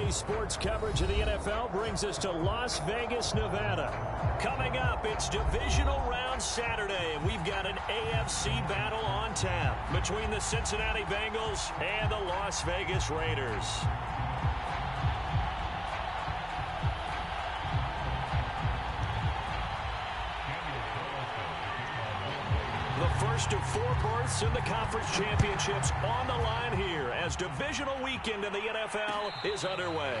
Today's sports coverage of the NFL brings us to Las Vegas, Nevada. Coming up, it's divisional round Saturday, and we've got an AFC battle on tap between the Cincinnati Bengals and the Las Vegas Raiders. The first of 4 berths in the conference championships on the line here as divisional weekend in the NFL is underway.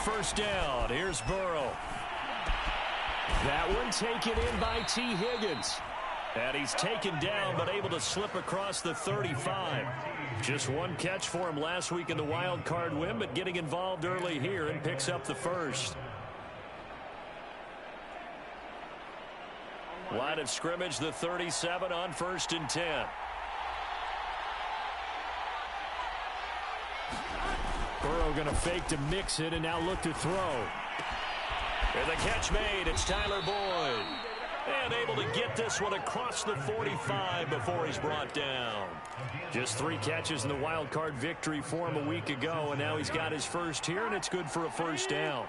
First down, here's Burrow. That one taken in by T. Higgins. And he's taken down but able to slip across the 35. Just one catch for him last week in the wild card win, but getting involved early here and picks up the first. Line of scrimmage, the 37 on 1st and 10. Burrow going to fake to mix it and now look to throw. And the catch made. It's Tyler Boyd. And able to get this one across the 45 before he's brought down. Just 3 catches in the wild card victory for him a week ago, and now he's got his first here, and it's good for a first down.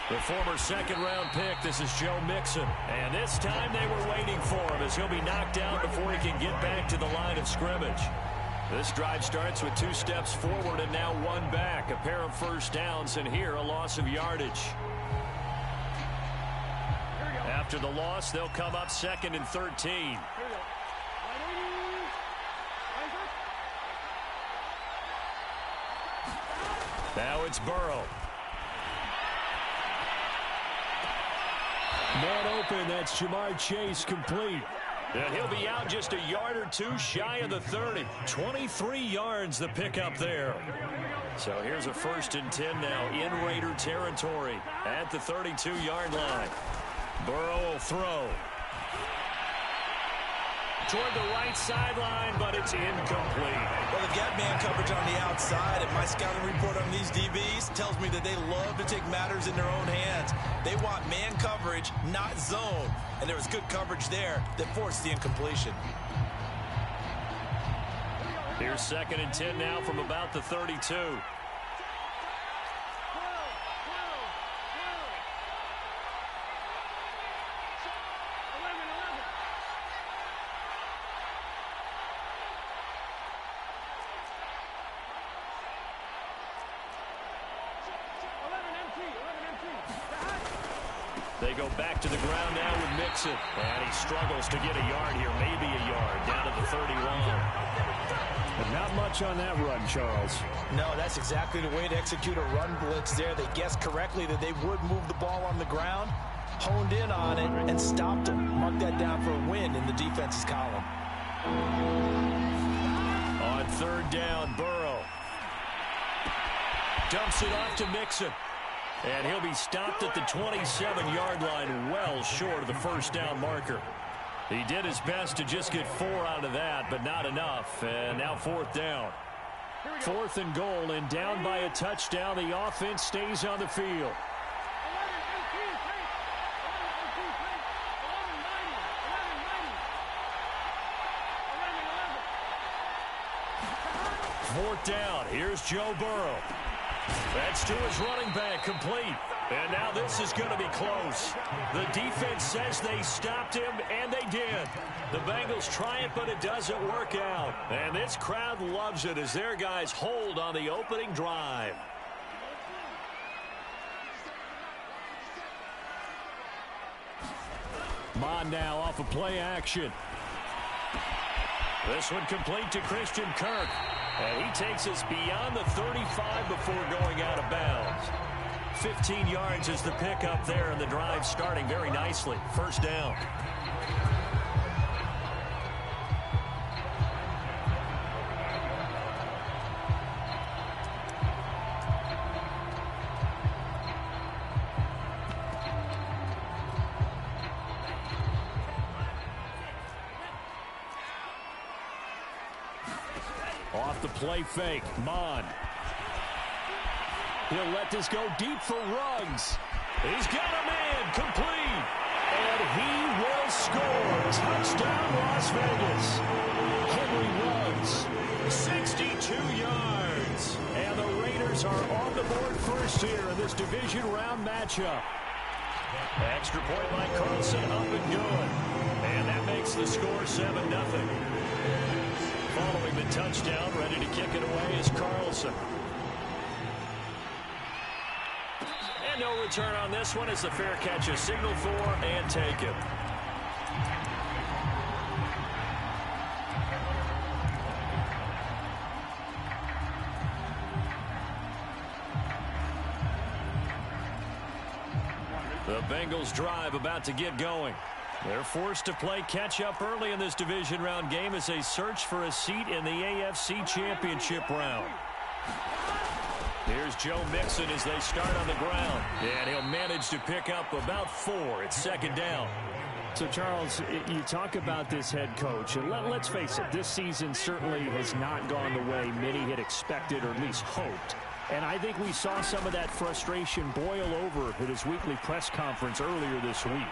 The former second-round pick, this is Joe Mixon. And this time they were waiting for him as he'll be knocked out before he can get back to the line of scrimmage. This drive starts with 2 steps forward and now 1 back. A pair of first downs, and here a loss of yardage. After the loss, they'll come up 2nd and 13. Now it's Burrow. Man open, that's Jamar Chase complete. And he'll be out just a yard or 2 shy of the 30. 23 yards the pickup there. So here's a 1st and 10 now in Raider territory at the 32-yard line. Burrow will throw. Toward the right sideline, but it's incomplete. Well, they've got man coverage on the outside, and my scouting report on these DBs tells me that they love to take matters in their own hands. They want man coverage, not zone. And there was good coverage there that forced the incompletion. Here's 2nd and 10 now from about the 32. They go back to the ground now with Mixon. And he struggles to get a yard here, maybe a yard, down to the 31. But not much on that run, Charles. No, that's exactly the way to execute a run blitz there. They guessed correctly that they would move the ball on the ground, honed in on it, and stopped them. Mark that down for a win in the defense's column. On 3rd down, Burrow dumps it off to Mixon. And he'll be stopped at the 27-yard line, well short of the first down marker. He did his best to just get 4 out of that, but not enough. And now 4th down. 4th and goal, and down by a touchdown. The offense stays on the field. Fourth down. Here's Joe Burrow. That's to his running back, complete. And now this is going to be close. The defense says they stopped him, and they did. The Bengals try it, but it doesn't work out. And this crowd loves it as their guys hold on the opening drive. Mon now off of play action. This one complete to Christian Kirk. And he takes us beyond the 35 before going out of bounds. 15 yards is the pickup there, and the drive starting very nicely. First down. Off the play fake, Mon. He'll let this go deep for Ruggs. He's got a man, complete. And he will score. Touchdown, Las Vegas. Henry Ruggs, 62 yards. And the Raiders are on the board first here in this division round matchup. Extra point by Carlson, up and good. And that makes the score 7-0. Following the touchdown, ready to kick it away is Carlson. And no return on this one as the fair catch is signaled for and taken. The Bengals drive about to get going. They're forced to play catch-up early in this division round game as they search for a seat in the AFC Championship round. Here's Joe Mixon as they start on the ground. And he'll manage to pick up about 4. It's second down. So, Charles, you talk about this head coach, and let's face it, this season certainly has not gone the way many had expected or at least hoped. And I think we saw some of that frustration boil over at his weekly press conference earlier this week.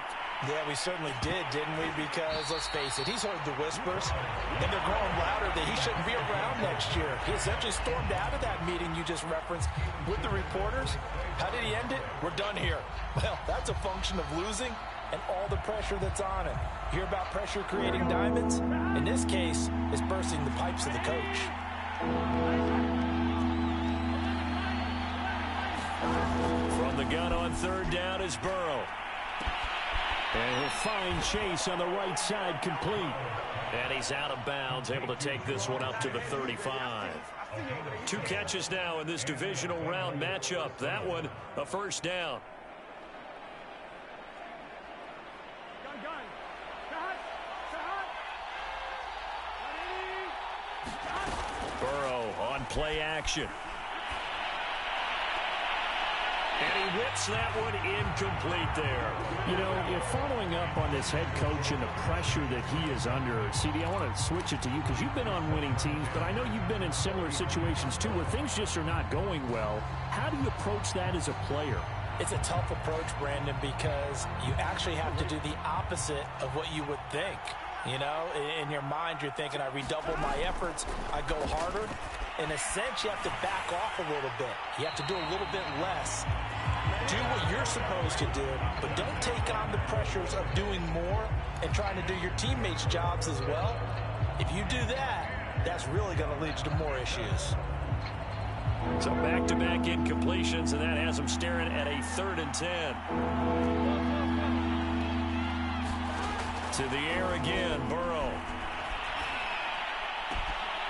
Yeah, we certainly did, didn't we? Because, let's face it, he's heard the whispers, and they're growing louder that he shouldn't be around next year. He essentially stormed out of that meeting you just referenced with the reporters. How did he end it? We're done here. Well, that's a function of losing and all the pressure that's on it. You hear about pressure creating diamonds? In this case, it's bursting the pipes of the coach. From the gun on third down is Burrow. And he'll find Chase on the right side, complete. And he's out of bounds, able to take this one up to the 35. 2 catches now in this divisional round matchup. That one, a first down. Burrow on play action. And he whips that one incomplete there. You know, if following up on this head coach and the pressure that he is under, CD, I want to switch it to you because you've been on winning teams, but I know you've been in similar situations too where things just are not going well. How do you approach that as a player? It's a tough approach, Brandon, because you actually have to do the opposite of what you would think. You know, in your mind, you're thinking, I redouble my efforts, I go harder. In a sense, you have to back off a little bit. You have to do a little bit less. Do what you're supposed to do, but don't take on the pressures of doing more and trying to do your teammates' jobs as well. If you do that, that's really going to lead to more issues. So back-to-back incompletions, and that has them staring at a 3rd and 10. To the air again, Burrow.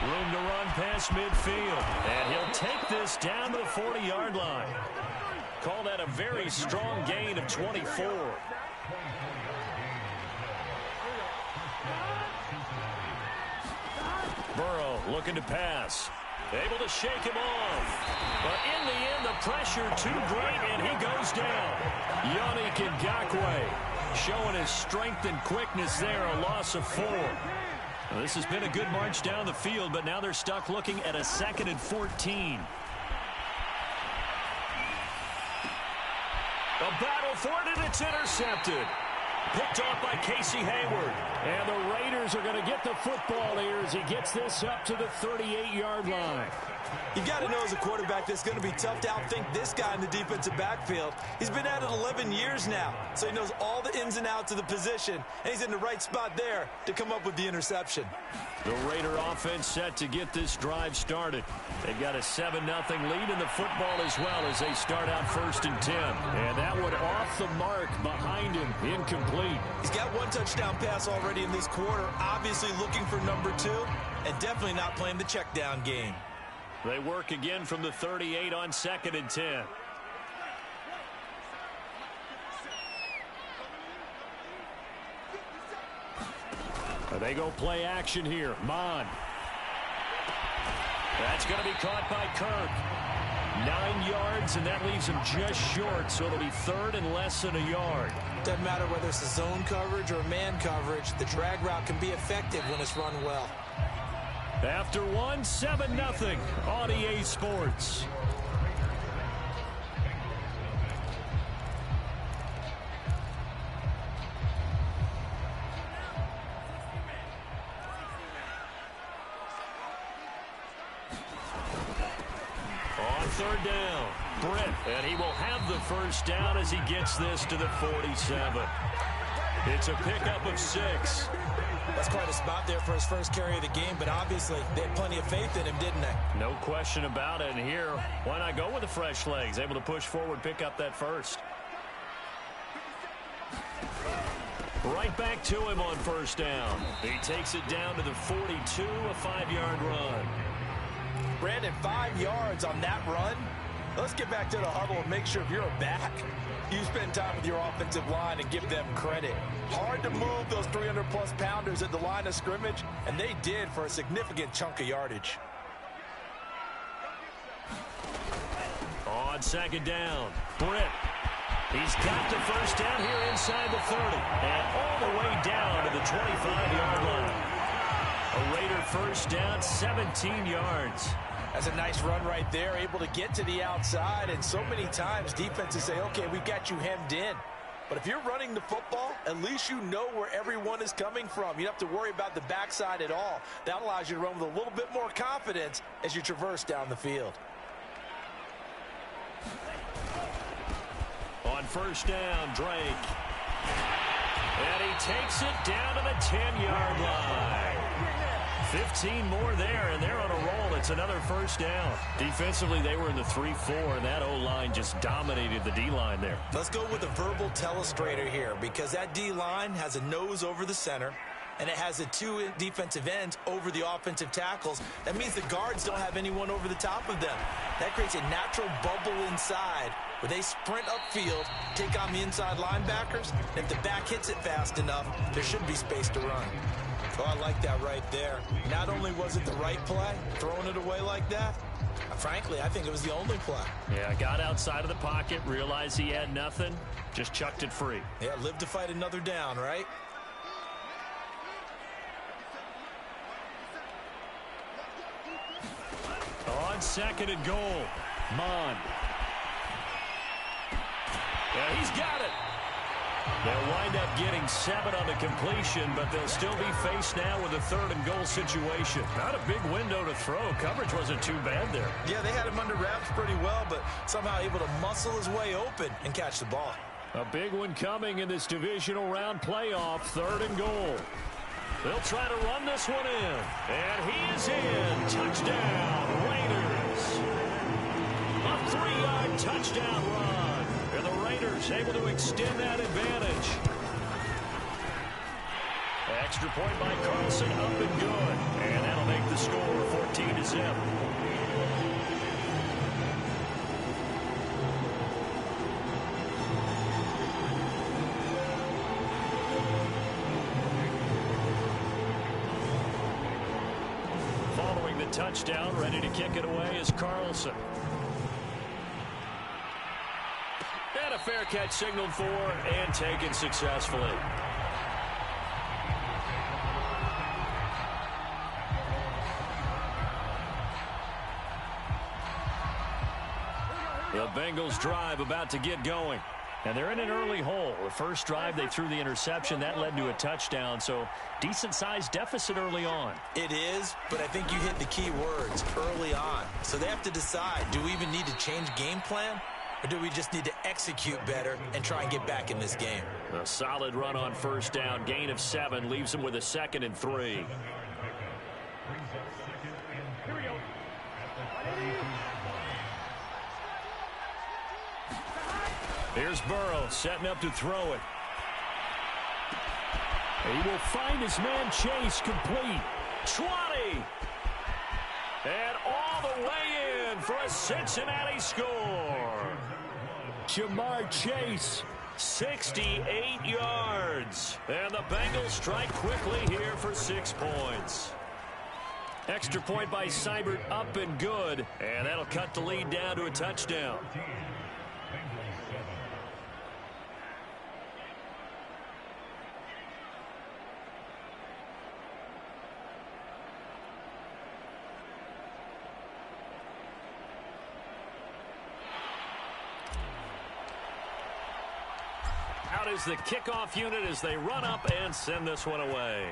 Room to run past midfield. And he'll take this down to the 40-yard line. Call that a very strong gain of 24. Burrow looking to pass. Able to shake him off. But in the end, the pressure too great, and he goes down. Yannick Ngakoue showing his strength and quickness there, a loss of 4. Well, this has been a good march down the field, but now they're stuck looking at a 2nd and 14. A battle for it, and it's intercepted. Picked off by Casey Hayward. And the Raiders are going to get the football here as he gets this up to the 38-yard line. You've got to know as a quarterback that's going to be tough to outthink this guy in the defensive backfield. He's been at it 11 years now, so he knows all the ins and outs of the position, and he's in the right spot there to come up with the interception. The Raider offense set to get this drive started. They've got a 7-0 lead in the football as well as they start out 1st and 10. And that one off the mark behind him, incomplete. He's got 1 touchdown pass already in this quarter, obviously looking for number 2, and definitely not playing the check down game. They work again from the 38 on 2nd and 10. They go play action here. Mon. That's going to be caught by Kirk. 9 yards, and that leaves him just short, so it'll be third and less than a yard. Doesn't matter whether it's a zone coverage or man coverage. The drag route can be effective when it's run well. After one, 7-0 on EA Sports. Third down, Britt, and he will have the first down as he gets this to the 47. It's a pickup of 6. That's quite a spot there for his first carry of the game, but obviously they had plenty of faith in him, didn't they? No question about it. And here, why not go with the fresh legs? Able to push forward, pick up that first. Right back to him on first down. He takes it down to the 42, a 5-yard run. Brandon, 5 yards on that run. Let's get back to the huddle and make sure if you're a back, you spend time with your offensive line and give them credit. Hard to move those 300-plus pounders at the line of scrimmage, and they did for a significant chunk of yardage. On second down, Britt. He's got the first down here inside the 30, and all the way down to the 25-yard line. A Raider first down, 17 yards. That's a nice run right there, able to get to the outside, and so many times defenses say, okay, we've got you hemmed in. But if you're running the football, at least you know where everyone is coming from. You don't have to worry about the backside at all. That allows you to run with a little bit more confidence as you traverse down the field. On first down, Drake. And he takes it down to the 10-yard line. 15 more there, and they're on a roll. It's another first down. Defensively, they were in the 3-4, and that O-line just dominated the D-line there. Let's go with a verbal telestrator here, because that D-line has a nose over the center, and it has the 2 defensive ends over the offensive tackles. That means the guards don't have anyone over the top of them. That creates a natural bubble inside where they sprint upfield, take on the inside linebackers, and if the back hits it fast enough, there should be space to run. Oh, I like that right there. Not only was it the right play, throwing it away like that, frankly, I think it was the only play. Yeah, got outside of the pocket, realized he had nothing, just chucked it free. Yeah, live to fight another down, right? On second and goal, Mon. Yeah, he's got it. They'll wind up getting 7 on the completion, but they'll still be faced now with a third and goal situation. Not a big window to throw. Coverage wasn't too bad there. Yeah, they had him under wraps pretty well, but somehow able to muscle his way open and catch the ball. A big one coming in this divisional round playoff, third and goal. They'll try to run this one in, and he is in. Touchdown, Raiders. A 3-yard touchdown run. And the Raiders able to extend that advantage. Extra point by Carlson, up and good. And that'll make the score 14-0. Following the touchdown, ready to kick it away is Carlson. And a fair catch signaled for and taken successfully. The Bengals drive about to get going. And they're in an early hole. The first drive, they threw the interception. That led to a touchdown, so decent-sized deficit early on. It is, but I think you hit the key words, early on. So they have to decide, do we even need to change game plan? Or do we just need to execute better and try and get back in this game? A solid run on first down. Gain of 7 leaves them with a 2nd and 3. Here's Burrow setting up to throw it. He will find his man Chase complete. 20. And all the way in for a Cincinnati score. Jamar Chase 68 yards. And the Bengals strike quickly here for 6 points. Extra point by Seibert, up and good. And that'll cut the lead down to a touchdown. Out is the kickoff unit as they run up and send this one away.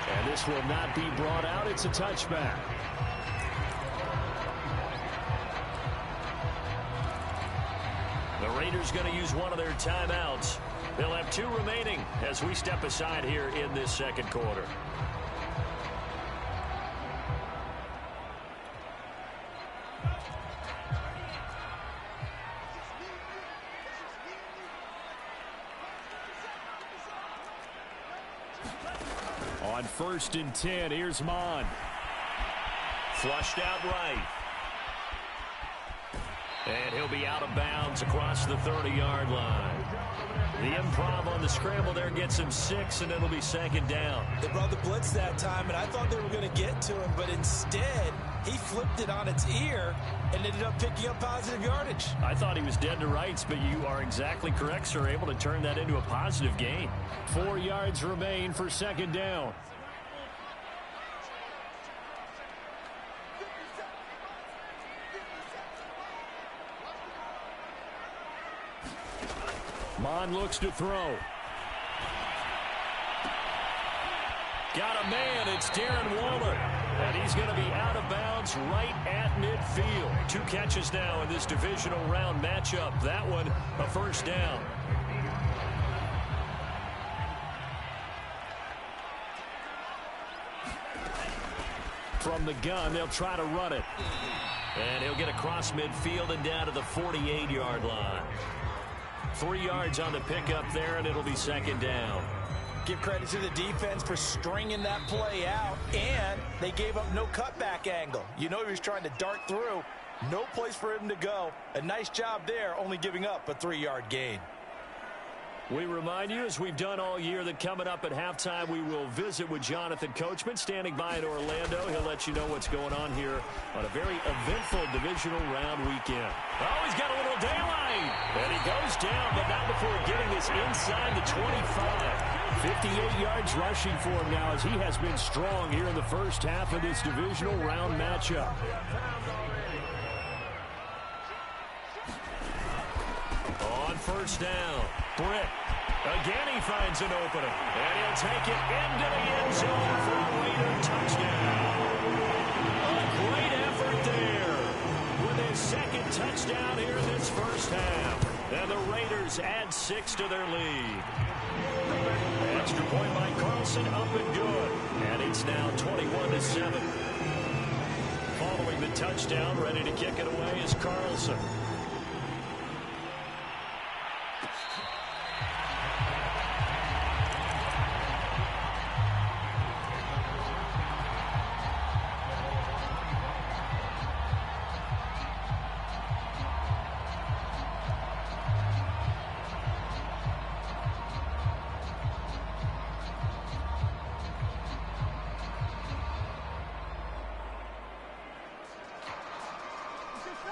And this will not be brought out. It's a touchback. The Raiders going to use one of their timeouts. They'll have 2 remaining as we step aside here in this second quarter. On 1st and 10, here's Mon. Flushed out right. And he'll be out of bounds across the 30-yard line. The improv on the scramble there gets him 6, and it'll be 2nd down. They brought the blitz that time, and I thought they were going to get to him, but instead he flipped it on its ear and ended up picking up positive yardage. I thought he was dead to rights, but you are exactly correct, sir. Able to turn that into a positive gain. 4 yards remain for 2nd down. Mon looks to throw. Got a man. It's Darren Waller. And he's going to be out of bounds right at midfield. 2 catches now in this divisional round matchup. That one a 1st down. From the gun, they'll try to run it. And he'll get across midfield and down to the 48-yard line. 3 yards on the pickup there, and it'll be 2nd down. Give credit to the defense for stringing that play out, and they gave up no cutback angle. You know he was trying to dart through. No place for him to go. A nice job there, only giving up a 3-yard gain. We remind you, as we've done all year, that coming up at halftime, we will visit with Jonathan Coachman, standing by in Orlando. He'll let you know what's going on here on a very eventful divisional round weekend. Oh, he's got a little daylight. And he goes down, but not before getting this inside the 25. 58 yards rushing for him now, as he has been strong here in the first half of this divisional round matchup. On 1st down, Britt. Again, he finds an opening. And he'll take it into the end zone for a Raider touchdown. A great effort there with his 2nd touchdown here in this first half. And the Raiders add 6 to their lead. Extra point by Carlson, up and good. And it's now 21-7. Following the touchdown, ready to kick it away is Carlson.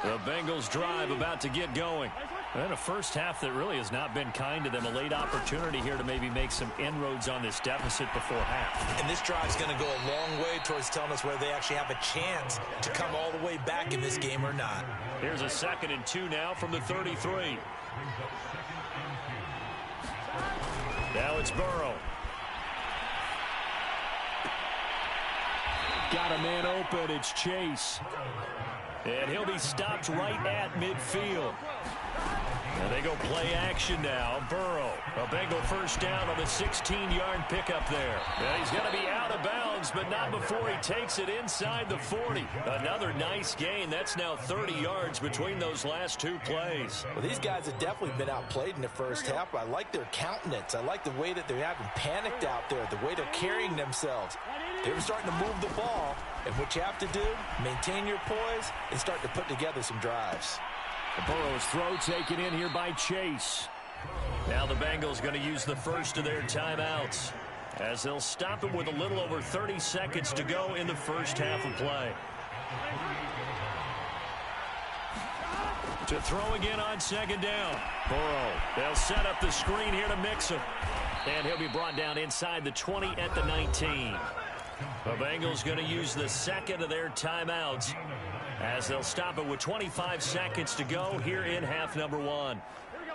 The Bengals drive about to get going. And a first half that really has not been kind to them. A late opportunity here to maybe make some inroads on this deficit before half. And this drive's going to go a long way towards telling us whether they actually have a chance to come all the way back in this game or not. Here's a 2nd and 2 now from the 33. Now it's Burrow. Got a man open. It's Chase. And he'll be stopped right at midfield. And they go play action now. Burrow, a Bengal 1st down on the 16-yard pickup there. And he's going to be out of bounds, but not before he takes it inside the 40. Another nice gain. That's now 30 yards between those last 2 plays. Well, these guys have definitely been outplayed in the first half. I like their countenance. I like the way that they're having panicked out there, the way they're carrying themselves. They were starting to move the ball, And what you have to do, maintain your poise and start to put together some drives. Burrow's throw taken in here by Chase. Now the Bengals going to use the first of their timeouts as they'll stop him with a little over 30 seconds to go in the first half of play. To throw again on second down. Burrow, they'll set up the screen here to mix him. And he'll be brought down inside the 20 at the 19. The Bengals going to use the second of their timeouts as they'll stop it with 25 seconds to go here in half number one.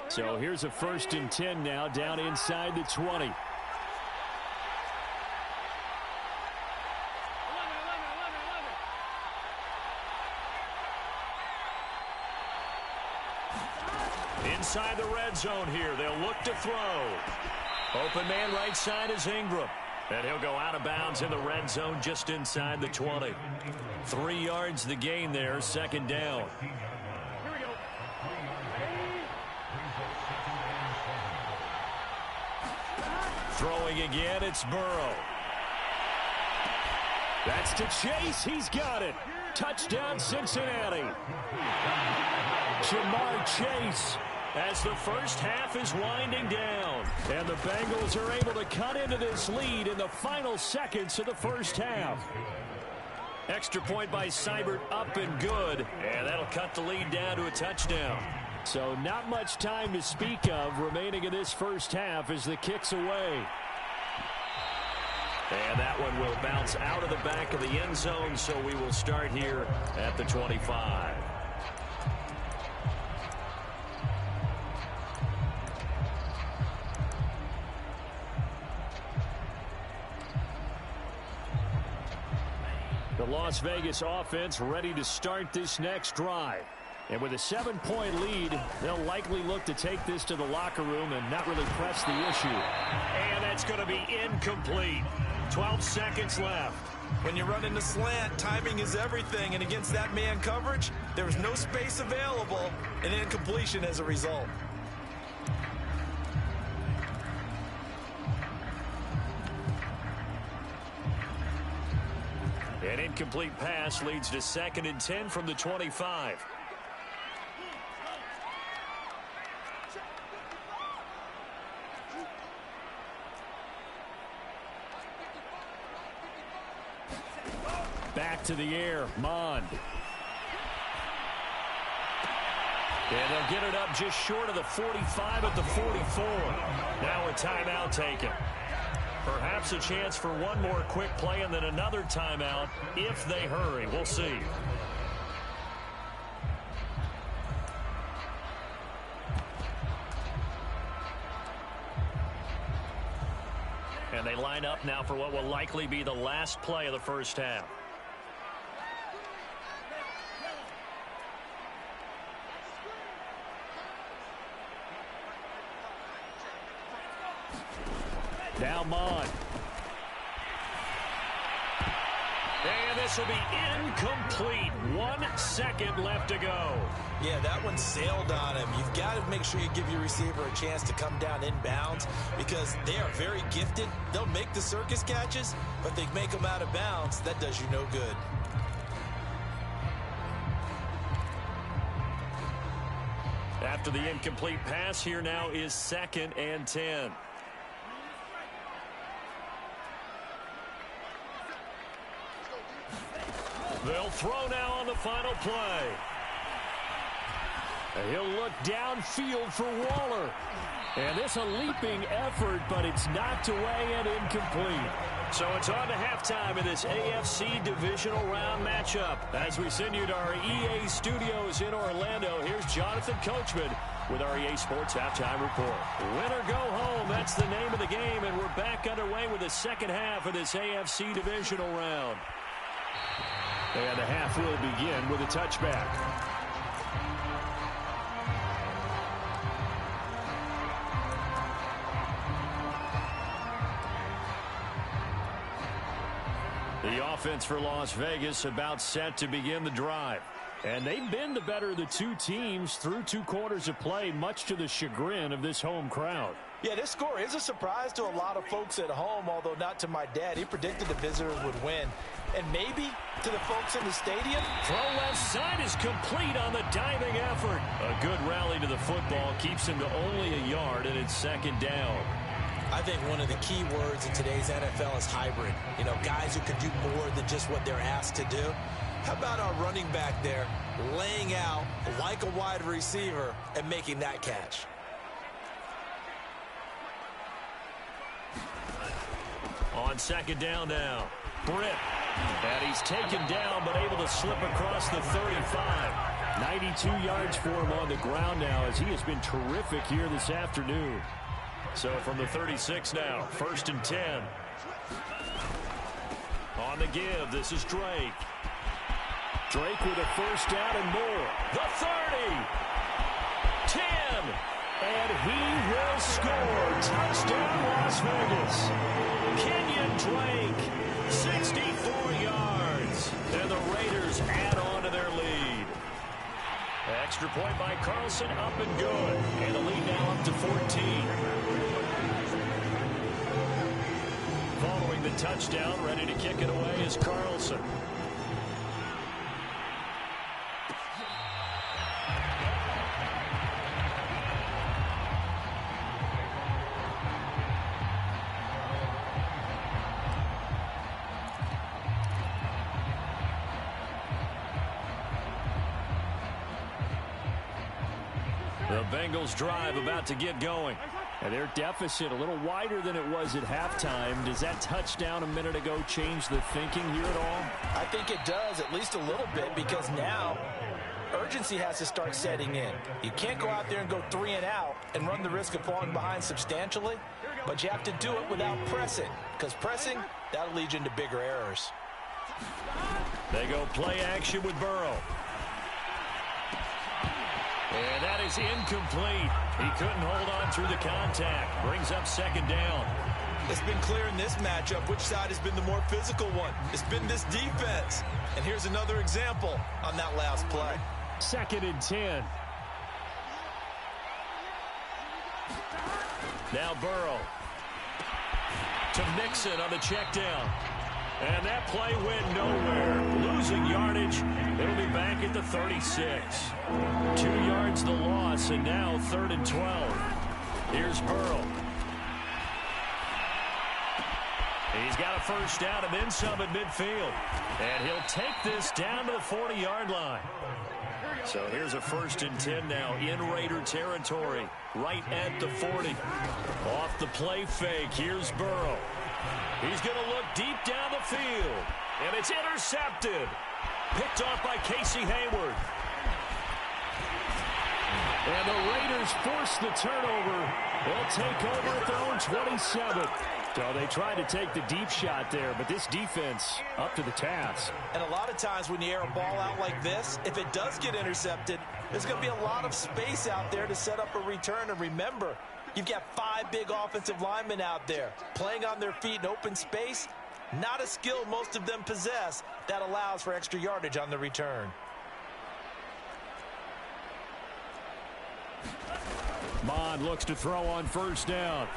So here's a 1st and 10 now down inside the 20. Inside the red zone here, they'll look to throw. Open man right side is Ingram. And he'll go out of bounds in the red zone just inside the 20. 3 yards the gain there, second down. Throwing again, it's Burrow. That's to Chase. He's got it. Touchdown, Cincinnati. Jamar Chase. As the first half is winding down. And the Bengals are able to cut into this lead in the final seconds of the first half. Extra point by Seibert up and good. And that'll cut the lead down to a touchdown. So not much time to speak of remaining in this first half as the kick's away. And that one will bounce out of the back of the end zone, so we will start here at the 25. The Las Vegas offense ready to start this next drive. And with a 7-point lead, they'll likely look to take this to the locker room and not really press the issue. And that's going to be incomplete. 12 seconds left. When you run in the slant, timing is everything. And against that man coverage, there was no space available, and incompletion as a result. An incomplete pass leads to 2nd and 10 from the 25. Back to the air, Mond. And they'll get it up just short of the 45 at the 44. Now a timeout taken. Perhaps a chance for one more quick play and then another timeout if they hurry. We'll see. And they line up now for what will likely be the last play of the first half. Now Mond. And this will be incomplete. 1 second left to go. Yeah, that one sailed on him. You've got to make sure you give your receiver a chance to come down inbounds because they are very gifted. They'll make the circus catches, but they make them out of bounds. That does you no good. After the incomplete pass, here now is 2nd and 10. They'll throw now on the final play. He'll look downfield for Waller. And this a leaping effort, but it's knocked away and incomplete. So it's on to halftime in this AFC divisional round matchup. As we send you to our EA studios in Orlando, here's Jonathan Coachman with our EA Sports Halftime Report. Win or go home, that's the name of the game, and we're back underway with the second half of this AFC divisional round. And the half will begin with a touchback. The offense for Las Vegas about set to begin the drive. And they've been the better of the two teams through 2 quarters of play, much to the chagrin of this home crowd. Yeah, this score is a surprise to a lot of folks at home, although not to my dad. He predicted the visitors would win. And maybe to the folks in the stadium. Throw left side is complete on the diving effort. A good rally to the football keeps him to only a yard, and it's 2nd down. I think one of the key words in today's NFL is hybrid. You know, guys who can do more than just what they're asked to do. How about our running back there laying out like a wide receiver and making that catch? On 2nd down now, Britt. And he's taken down but able to slip across the 35. 92 yards for him on the ground now as he has been terrific here this afternoon. So from the 36 now, 1st and 10. On the give, this is Drake. Drake with a 1st down and more. The 30. 10. And he will score. Touchdown, Las Vegas. Kenyon Drake, 64 yards. And the Raiders add on to their lead. Extra point by Carlson, up and good. And the lead now up to 14. Following the touchdown, ready to kick it away is Carlson. The Bengals drive about to get going. And their deficit a little wider than it was at halftime. Does that touchdown a minute ago change the thinking here at all? I think it does, at least a little bit, because now urgency has to start setting in. You can't go out there and go 3 and out and run the risk of falling behind substantially, but you have to do it without pressing, because pressing, that'll lead you into bigger errors. They go play action with Burrow. And that is incomplete. He couldn't hold on through the contact. Brings up 2nd down. It's been clear in this matchup which side has been the more physical one. It's been this defense. And here's another example on that last play. 2nd and 10. Now Burrow. To Mixon on the check down. And that play went nowhere. Losing yardage. It'll be back at the 36. 2 yards the loss, and now 3rd and 12. Here's Burrow. He's got a 1st down and then some at midfield. And he'll take this down to the 40-yard line. So here's a 1st and 10 now in Raider territory. Right at the 40. Off the play fake. Here's Burrow. He's going to look deep down the field. And it's intercepted. Picked off by Casey Hayward. And the Raiders force the turnover. They'll take over at their own 27. So they tried to take the deep shot there, but this defense up to the task. And a lot of times when you air a ball out like this, if it does get intercepted, there's going to be a lot of space out there to set up a return. And remember, you've got 5 big offensive linemen out there playing on their feet in open space. Not a skill most of them possess that allows for extra yardage on the return. Mond looks to throw on 1st down.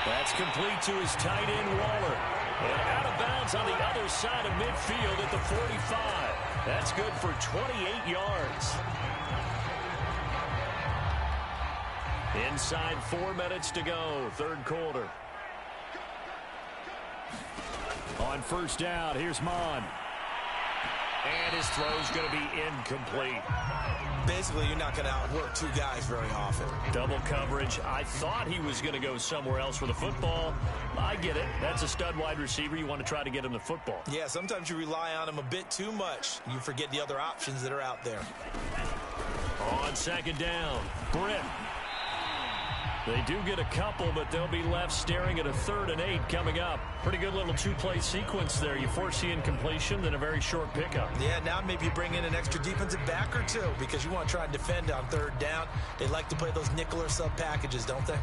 That's complete to his tight end, Waller. And out of bounds on the other side of midfield at the 45. That's good for 28 yards. Inside 4 minutes to go, 3rd quarter. On 1st down, here's Mond. And his throw's going to be incomplete. Basically, you're not going to outwork 2 guys very often. Double coverage. I thought he was going to go somewhere else for the football. I get it. That's a stud wide receiver. You want to try to get him the football. Yeah, sometimes you rely on him a bit too much. You forget the other options that are out there. On 2nd down, Britt. They do get a couple, but they'll be left staring at a 3rd and 8 coming up. Pretty good little 2-play sequence there. You force the incompletion, then a very short pickup. Yeah, now maybe you bring in an extra defensive back or 2 because you want to try and defend on 3rd down. They like to play those nickel or sub packages, don't they?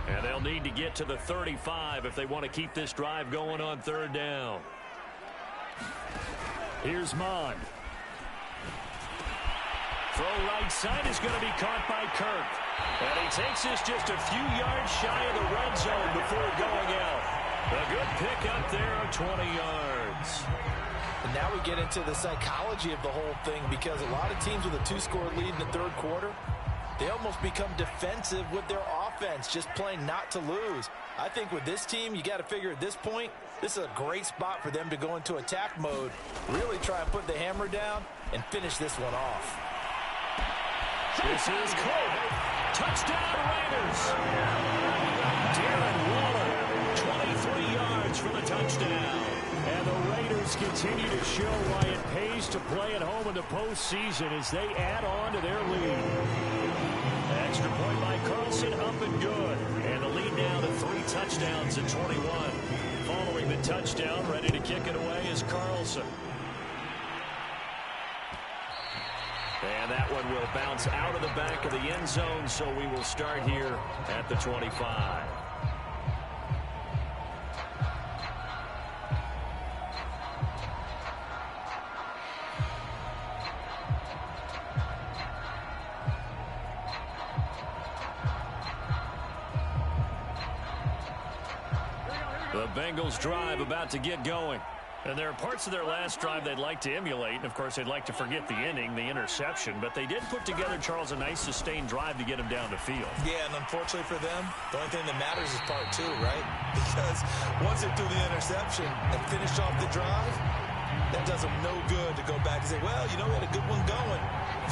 And they'll need to get to the 35 if they want to keep this drive going on 3rd down. Here's Mond. Throw right side is going to be caught by Kirk. And he takes this just a few yards shy of the red zone before going out. A good pick up there of 20 yards. And now we get into the psychology of the whole thing, because a lot of teams with a 2-score lead in the third quarter, they almost become defensive with their offense, just playing not to lose. I think with this team, you got to figure at this point, this is a great spot for them to go into attack mode, really try and put the hammer down and finish this one off. This is Cole. Touchdown, Raiders. Darren Waller, 23 yards for the touchdown. And the Raiders continue to show why it pays to play at home in the postseason as they add on to their lead. Extra point by Carlson, up and good. And the lead now to 3 touchdowns at 21. Following the touchdown, ready to kick it away is Carlson. And that one will bounce out of the back of the end zone, so we will start here at the 25. The Bengals drive about to get going. And there are parts of their last drive they'd like to emulate. And, of course, they'd like to forget the inning, the interception. But they did put together, Charles, a nice sustained drive to get him down the field. Yeah, and unfortunately for them, the only thing that matters is part 2, right? Because once they threw the interception and finished off the drive, that does them no good to go back and say, well, you know, we had a good one going.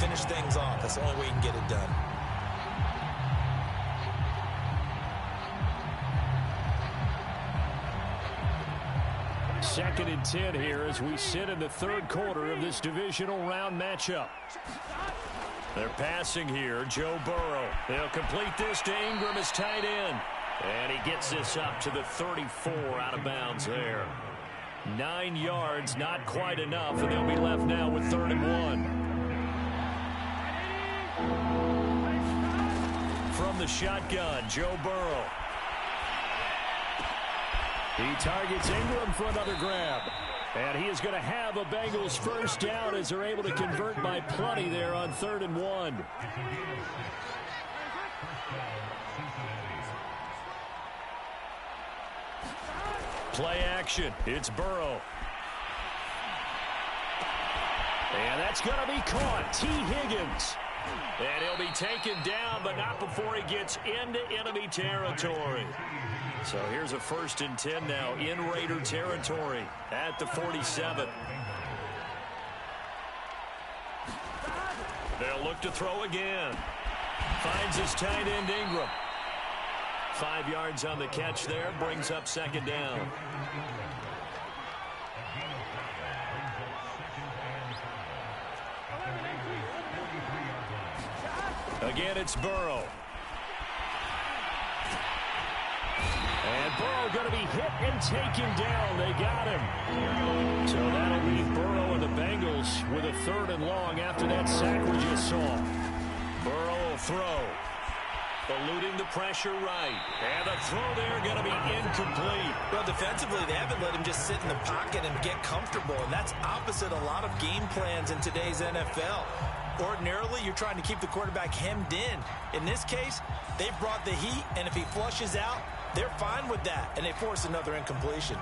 Finish things off. That's the only way you can get it done. Second and 10 here as we sit in the third quarter of this divisional round matchup. They're passing here. Joe Burrow. They'll complete this to Ingram as tight end. And he gets this up to the 34 out of bounds there. 9 yards, not quite enough, and they'll be left now with 3rd and 1. From the shotgun, Joe Burrow. He targets Ingram for another grab. And he is going to have a Bengals first down as they're able to convert by plenty there on 3rd and 1. Play action. It's Burrow. And that's going to be caught. T. Higgins. And he'll be taken down, but not before he gets into enemy territory. So here's a 1st and 10 now in Raider territory at the 47. They'll look to throw again. Finds his tight end Ingram. 5 yards on the catch there, brings up 2nd down. Again, it's Burrow. And Burrow going to be hit and taken down. They got him. So that'll leave Burrow and the Bengals with a 3rd and long after that sack we just saw. Burrow will throw. Eluding the pressure right. And the throw there going to be incomplete. Well, defensively, they haven't let him just sit in the pocket and get comfortable. And that's opposite a lot of game plans in today's NFL. Ordinarily, you're trying to keep the quarterback hemmed in. In this case, they brought the heat, and if he flushes out, they're fine with that, and they force another incompletion.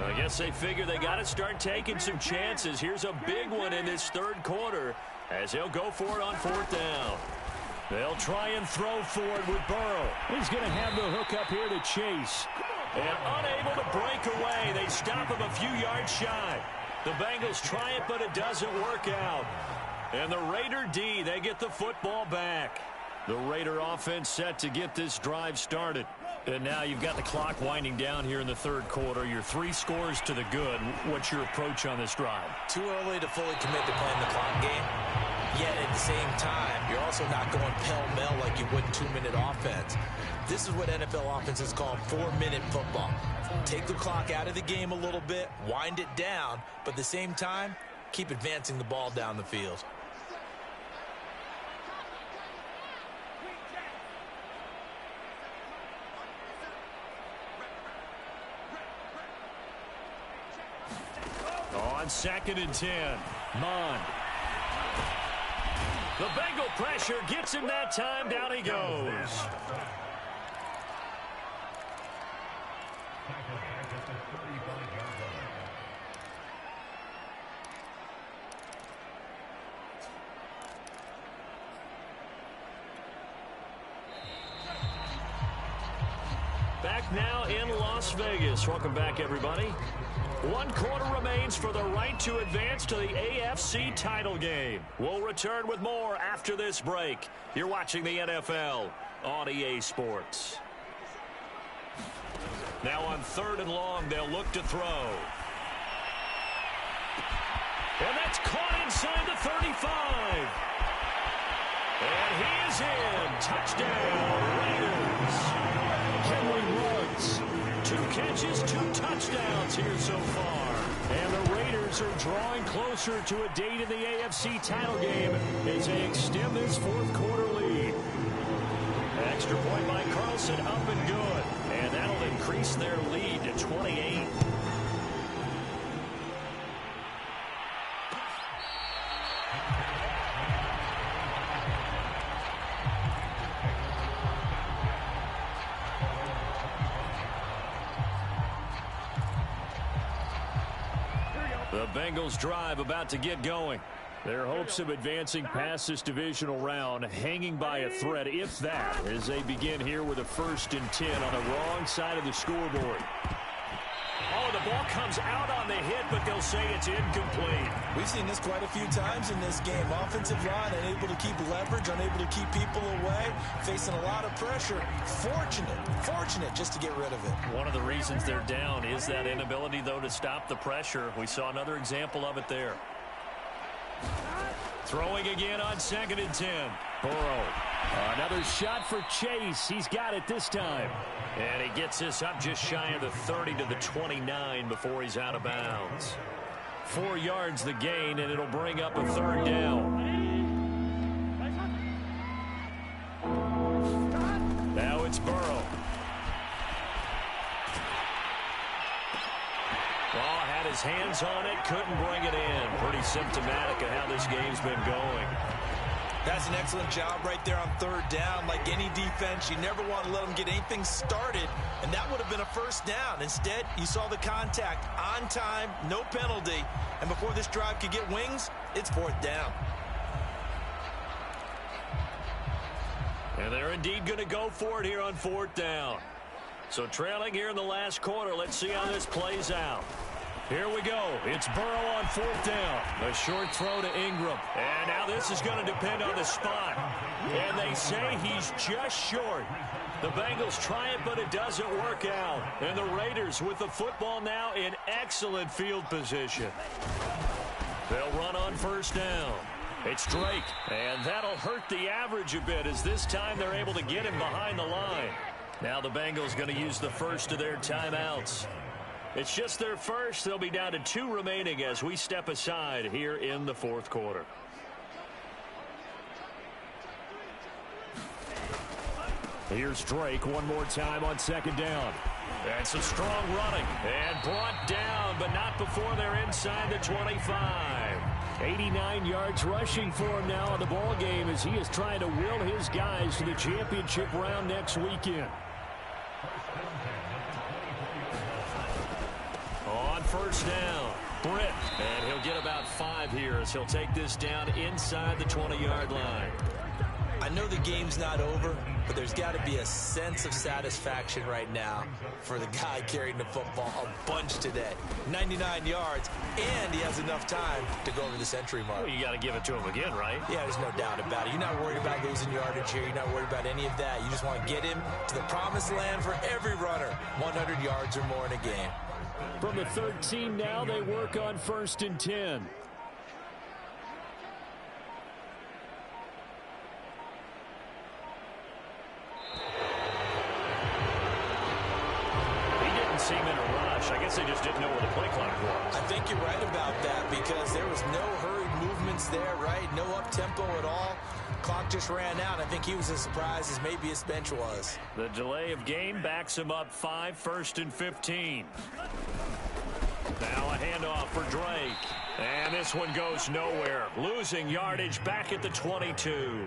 I guess they figure they got to start taking some chances. Here's a big one in this 3rd quarter as they'll go for it on 4th down. They'll try and throw for it with Burrow. He's going to have the hook up here to Chase. And unable to break away. They stop him a few yards shy. The Bengals try it, but it doesn't work out. And the Raider D, they get the football back. The Raider offense set to get this drive started. And now you've got the clock winding down here in the 3rd quarter. You're 3 scores to the good. What's your approach on this drive? Too early to fully commit to playing the clock game. Yet at the same time, you're also not going pell-mell like you would 2-minute offense. This is what NFL offenses call 4-minute football. Take the clock out of the game a little bit, wind it down, but at the same time, keep advancing the ball down the field. On 2nd and 10, Mond. The Bengal pressure gets him that time. Down he goes. Back now in Las Vegas. Welcome back, everybody. 1 quarter remains for the right to advance to the AFC title game. We'll return with more after this break. You're watching the NFL on EA Sports. Now on 3rd and long, they'll look to throw. And that's caught inside the 35. And he is in. Touchdown, Raiders. Henry Ruggs. 2 catches, 2 touchdowns here so far. And the Raiders are drawing closer to a date in the AFC title game as they extend this 4th quarter lead. Extra point by Carlson, up and good. And that'll increase their lead to 28. The Bengals drive about to get going. Their hopes of advancing past this divisional round hanging by a thread, if that, as they begin here with a 1st and 10 on the wrong side of the scoreboard. Oh, the ball comes out on the hit, but they'll say it's incomplete. We've seen this quite a few times in this game. Offensive line unable to keep leverage, unable to keep people away, facing a lot of pressure. Fortunate just to get rid of it. One of the reasons they're down is that inability, though, to stop the pressure. We saw another example of it there. Throwing again on 2nd and 10. Burrow. Another shot for Chase. He's got it this time. And he gets this up just shy of the 30 to the 29 before he's out of bounds. 4 yards the gain, and it'll bring up a 3rd down. Now it's Burrow. Well, had his hands on it, couldn't bring it in. Pretty symptomatic of how this game's been going. That's an excellent job right there on 3rd down. Like any defense, you never want to let them get anything started, and that would have been a 1st down. Instead, you saw the contact on time, no penalty, and before this drive could get wings, it's 4th down. And they're indeed going to go for it here on 4th down. So trailing here in the last quarter, let's see how this plays out. Here we go. It's Burrow on 4th down. A short throw to Ingram. And now this is going to depend on the spot. And they say he's just short. The Bengals try it, but it doesn't work out. And the Raiders with the football now in excellent field position. They'll run on 1st down. It's Drake. And that'll hurt the average a bit as this time they're able to get him behind the line. Now the Bengals going to use the first of their timeouts. It's just their first. They'll be down to 2 remaining as we step aside here in the 4th quarter. Here's Drake one more time on 2nd down. And some strong running. And brought down, but not before they're inside the 25. 89 yards rushing for him now in the ball game as he is trying to will his guys to the championship round next weekend. On 1st down, Britt. And he'll get about 5 here as he'll take this down inside the 20-yard line. I know the game's not over, but there's got to be a sense of satisfaction right now for the guy carrying the football a bunch today. 99 yards, and he has enough time to go over the century mark. Well, you got to give it to him again, right? Yeah, there's no doubt about it. You're not worried about losing yardage here. You're not worried about any of that. You just want to get him to the promised land for every runner. 100 yards or more in a game. From the 13 now, they work on 1st and 10. Seem in a rush. I guess they just didn't know where the play clock was. I think you're right about that because there was no offense there, right? No up-tempo at all. Clock just ran out. I think he was as surprised as maybe his bench was. The delay of game backs him up 5, 1st and 15. Now a handoff for Drake. And this one goes nowhere. Losing yardage back at the 22.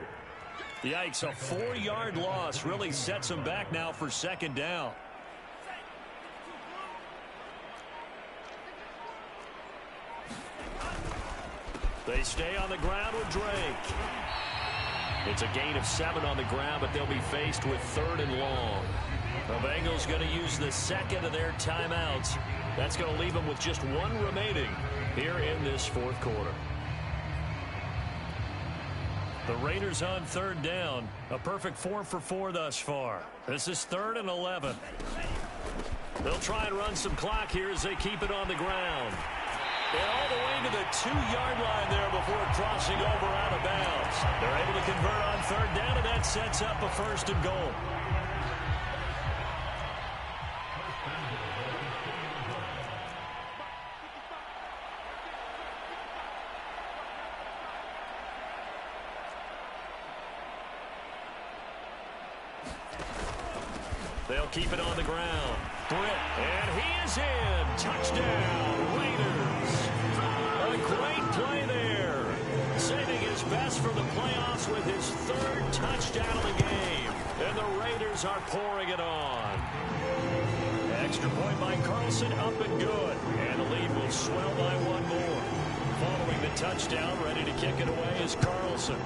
Yikes, a 4-yard loss really sets him back now for 2nd down. They stay on the ground with Drake. It's a gain of 7 on the ground, but they'll be faced with 3rd and long. The Bengals going to use the 2nd of their timeouts. That's going to leave them with just 1 remaining here in this 4th quarter. The Raiders on 3rd down. A perfect 4 for 4 thus far. This is 3rd and 11. They'll try and run some clock here as they keep it on the ground. And all the way to the 2-yard line there before crossing over out of bounds. They're able to convert on 3rd down, and that sets up a 1st and goal. They'll keep it on the ground. Britt, and he is in. Touchdown, Raiders. A great play there. Saving his best for the playoffs with his 3rd touchdown of the game. And the Raiders are pouring it on. Extra point by Carlson, up and good. And the lead will swell by 1 more. Following the touchdown, ready to kick it away is Carlson.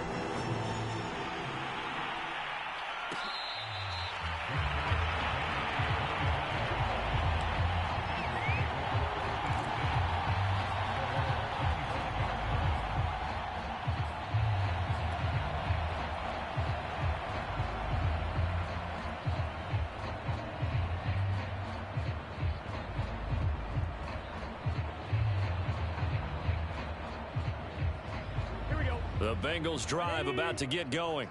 The Bengals drive about to get going.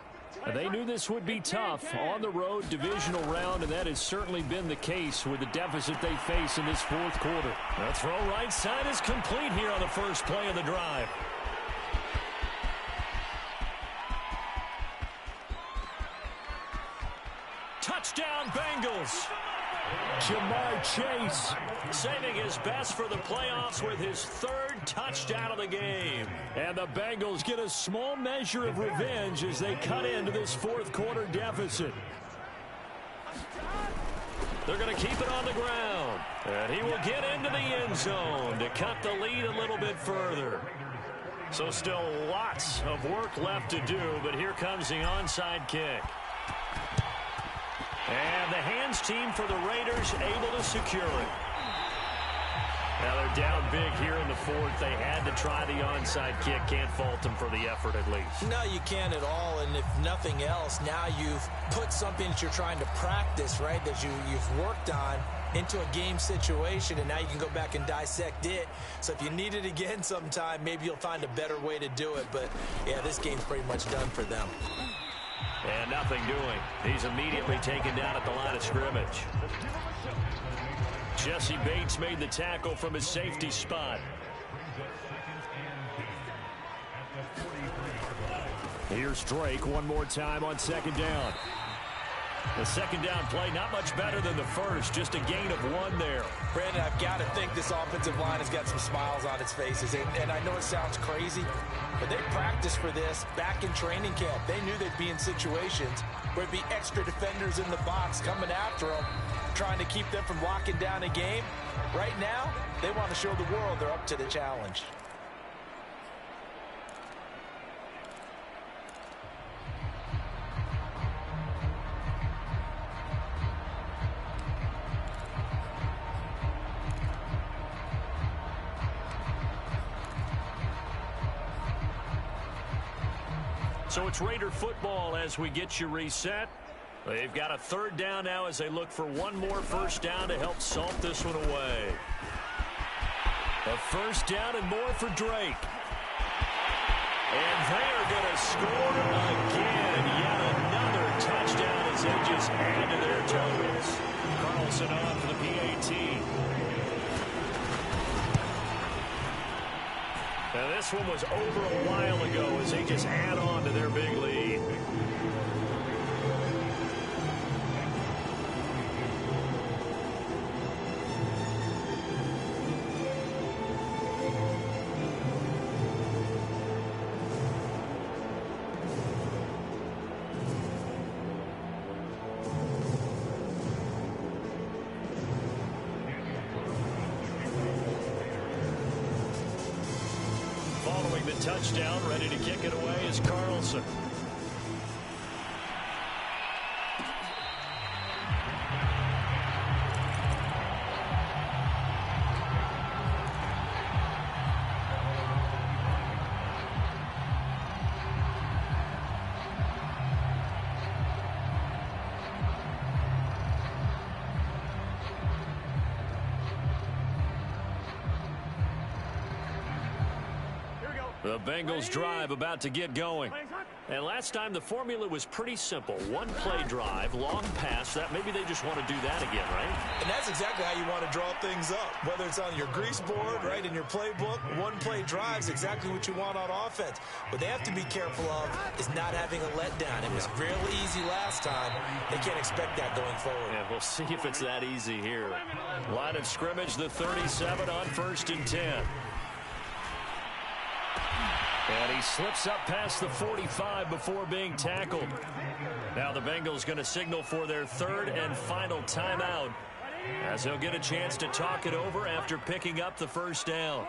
They knew this would be tough on the road divisional round, and that has certainly been the case with the deficit they face in this 4th quarter. The throw right side is complete here on the first play of the drive. Touchdown Bengals. Jamar Chase saving his best for the playoffs with his 3rd touchdown of the game. And the Bengals get a small measure of revenge as they cut into this 4th quarter deficit. They're going to keep it on the ground. And he will get into the end zone to cut the lead a little bit further. So still lots of work left to do, but here comes the onside kick. And the hands team for the Raiders able to secure it. Now they're down big here in the 4th. They had to try the onside kick. Can't fault them for the effort at least. No, you can't at all. And if nothing else, now you've put something that you're trying to practice, right, that you've worked on into a game situation, and now you can go back and dissect it. So if you need it again sometime, maybe you'll find a better way to do it. But, yeah, this game's pretty much done for them. And nothing doing. He's immediately taken down at the line of scrimmage. Jesse Bates made the tackle from his safety spot. Here's Drake one more time on 2nd down. The 2nd down play not much better than the first, just a gain of 1 there. Brandon, I've got to think this offensive line has got some smiles on its faces. And I know it sounds crazy, but they practiced for this back in training camp. They knew they'd be in situations where it'd be extra defenders in the box coming after them, trying to keep them from locking down a game. Right now, they want to show the world they're up to the challenge. So it's Raider football as we get you reset. They've got a 3rd down now as they look for 1 more first down to help salt this one away. A 1st down and more for Drake. And they're going to score again. Yet another touchdown as they just add to their totals. Carlson on for the PAT. And this one was over a while ago as they just add on to their big lead. Following the touchdown, ready to kick it away is Carlson. The Bengals drive about to get going. And last time the formula was pretty simple. One play drive, long pass. That maybe they just want to do that again, right? And that's exactly how you want to draw things up. Whether it's on your grease board, right, in your playbook, one play drive is exactly what you want on offense. What they have to be careful of is not having a letdown. It was real easy last time. They can't expect that going forward. Yeah, we'll see if it's that easy here. Line of scrimmage, the 37 on 1st and 10. And he slips up past the 45 before being tackled. Now the Bengals going to signal for their third and final timeout as they'll get a chance to talk it over after picking up the first down.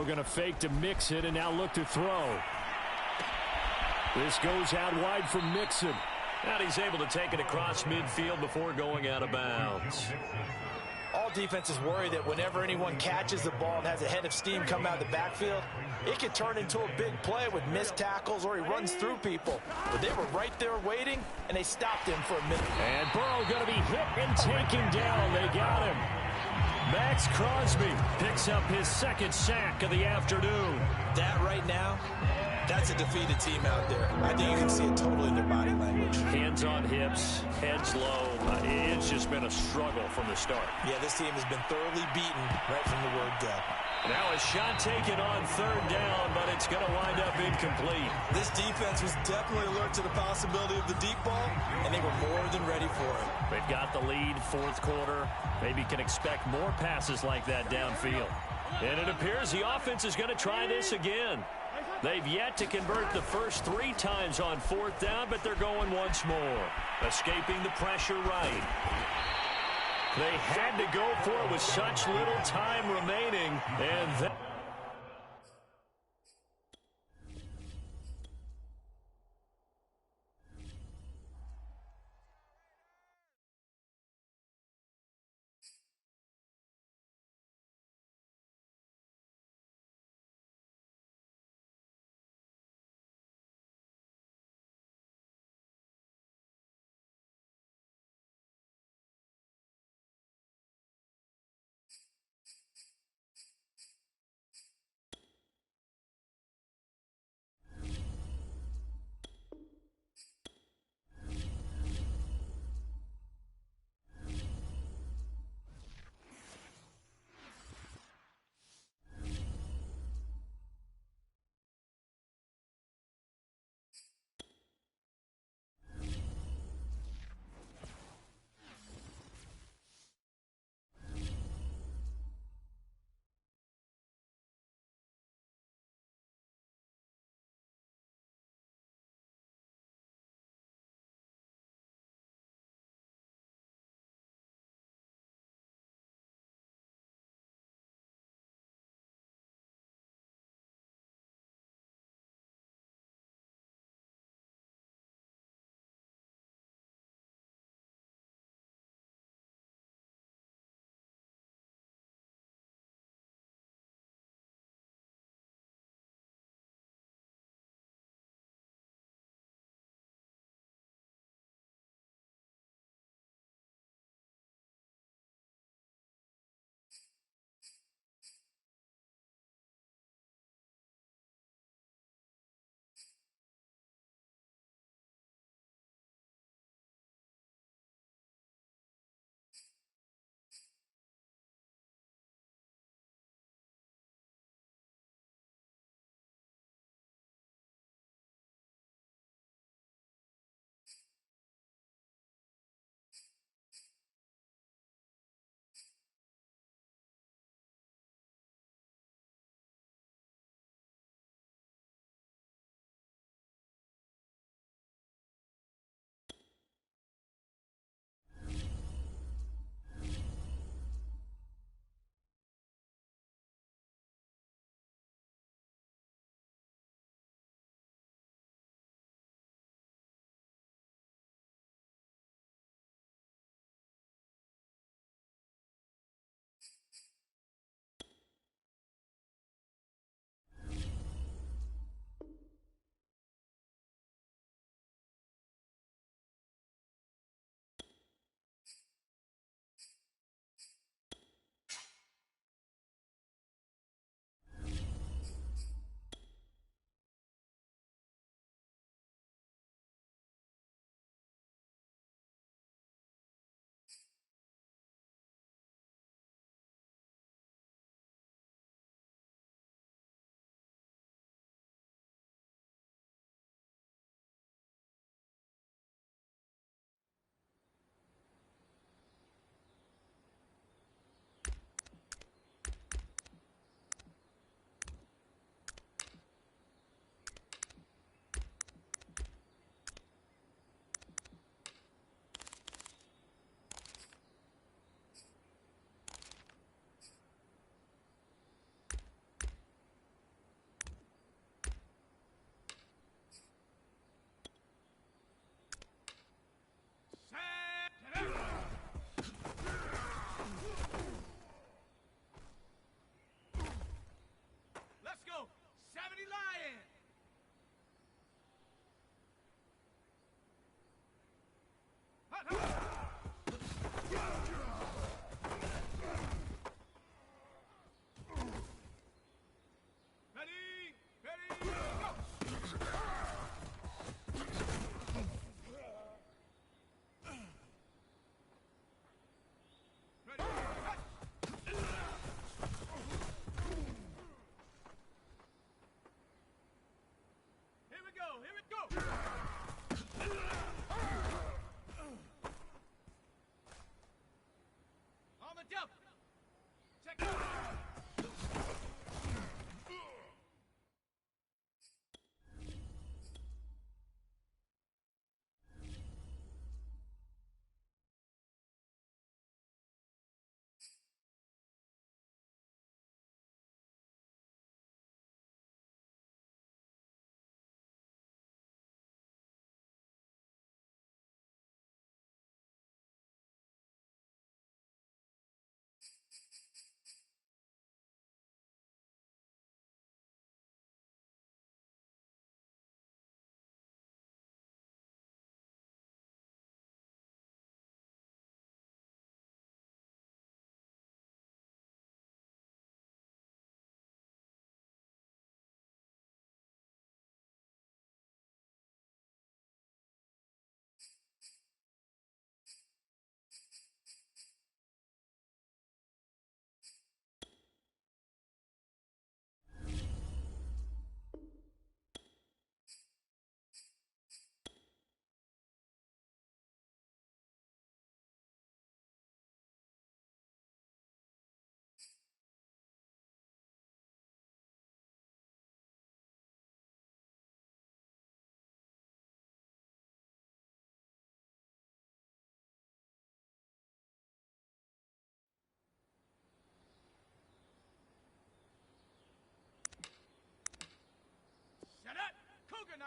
Going to fake to mix it and now look to throw. This goes out wide from Mixon. And he's able to take it across midfield before going out of bounds. All defenses worry that whenever anyone catches the ball and has a head of steam come out of the backfield, it could turn into a big play with missed tackles or he runs through people. But they were right there waiting, and they stopped him for a minute. And Burrow going to be hit and taken down. They got him. Max Crosby picks up his second sack of the afternoon. That right now, that's a defeated team out there. I think you can see it totally in their body language. Hands on hips, heads low. It's just been a struggle from the start. Yeah, this team has been thoroughly beaten right from the word go. Now a shot taken on third down, but it's going to wind up incomplete. This defense was definitely alert to the possibility of the deep ball, and they were more than ready for it. They've got the lead, fourth quarter. Maybe can expect more passes like that downfield. And it appears the offense is going to try this again. They've yet to convert the first 3 times on fourth down, but they're going once more. Escaping the pressure right. They had to go for it with such little time remaining, and that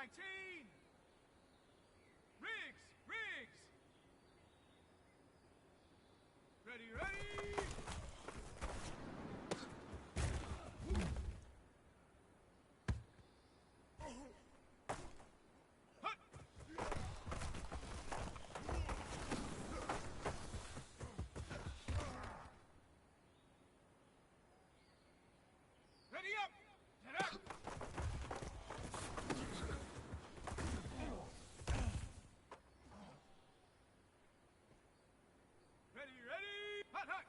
19. Riggs. Ready. Hut. Ready up. Get up. Ready. Hut.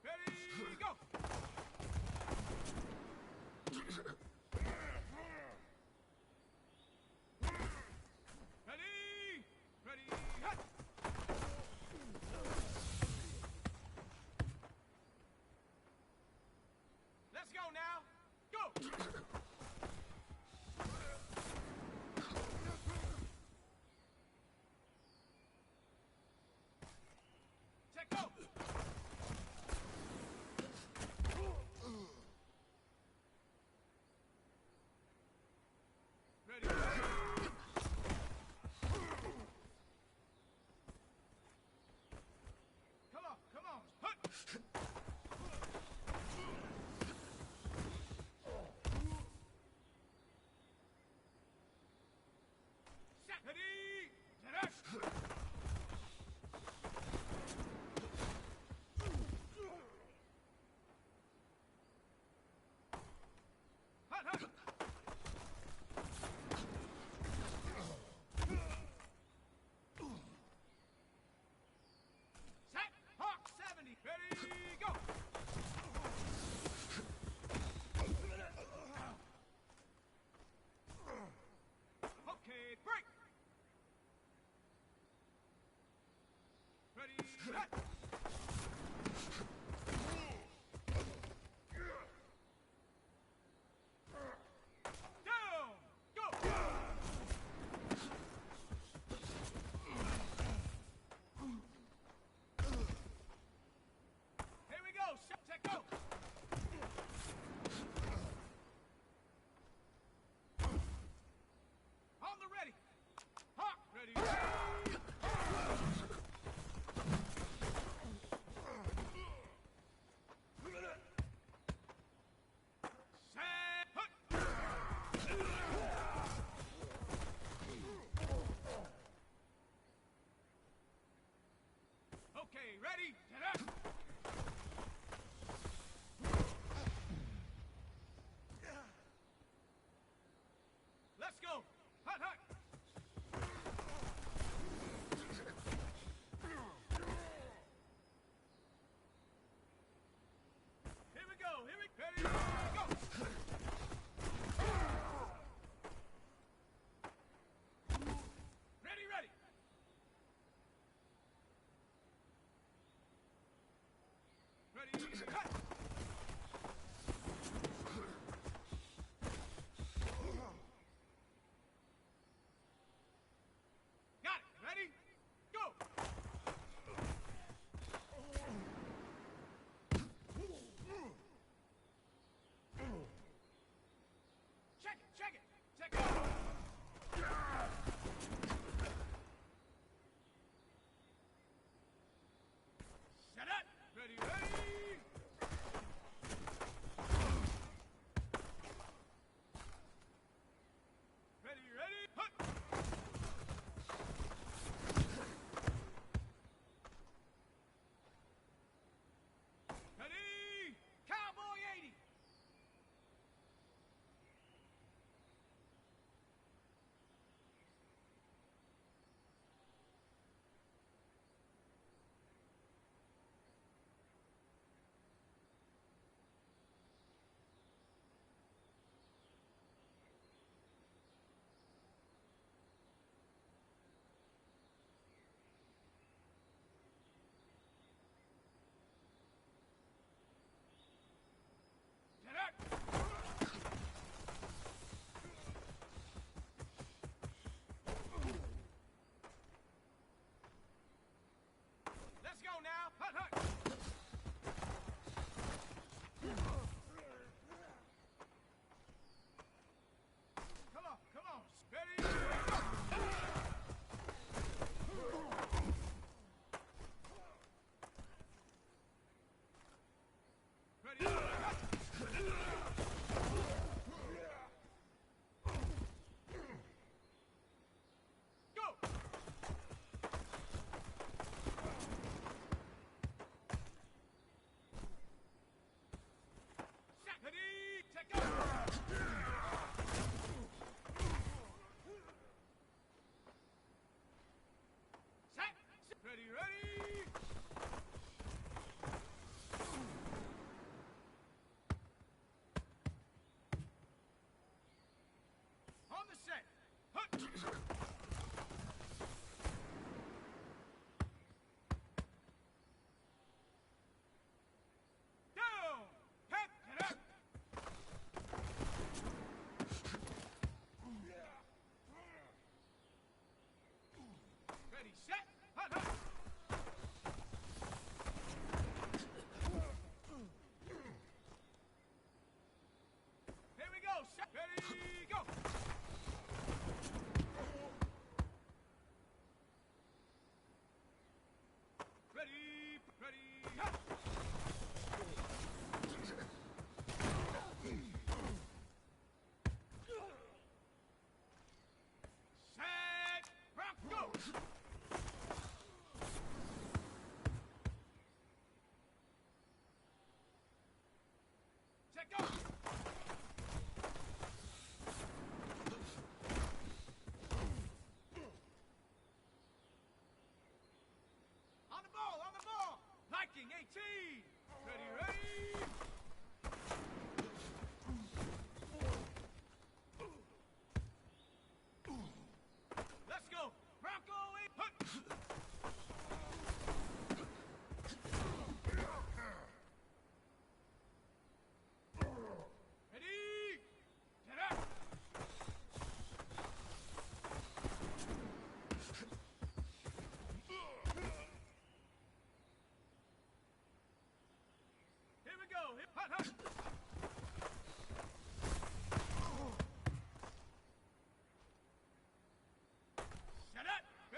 Ready, go. Ready, hut. Let's go now. Go. Check go. Ready. Come on. Hut. Set. Ready. Get up. Hut. Set. Hawk 70. Ready, go. Okay, break. Ready, hut. Down. Go. Here we go. Check go. On the ready. Hawk. Ready. Set. Hut. Okay, ready. Get up. Let's go. Hut. Here we go. Ready, go. Ready. Ready, hut. Got it. Ready? Go. Check it. Check it. Set up. Ready.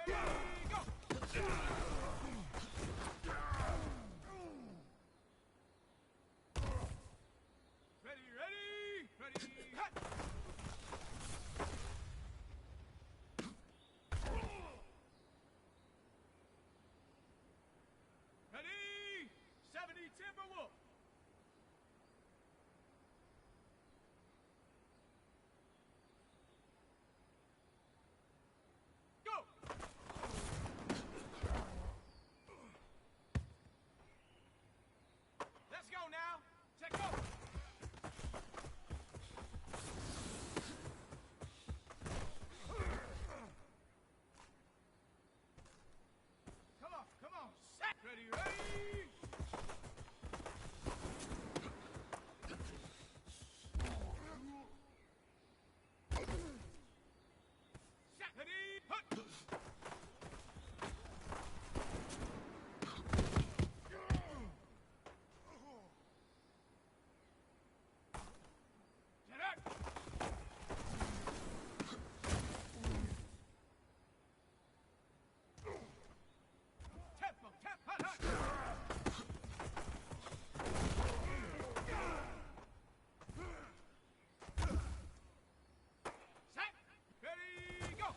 go. Ready, hut. Ready, 70 Timberwolf. Go. Let's go now. Check go. Come on, set. Ready. Set. Ready, hut. Get out. Tempo, hut, hut. Set. Ready, go.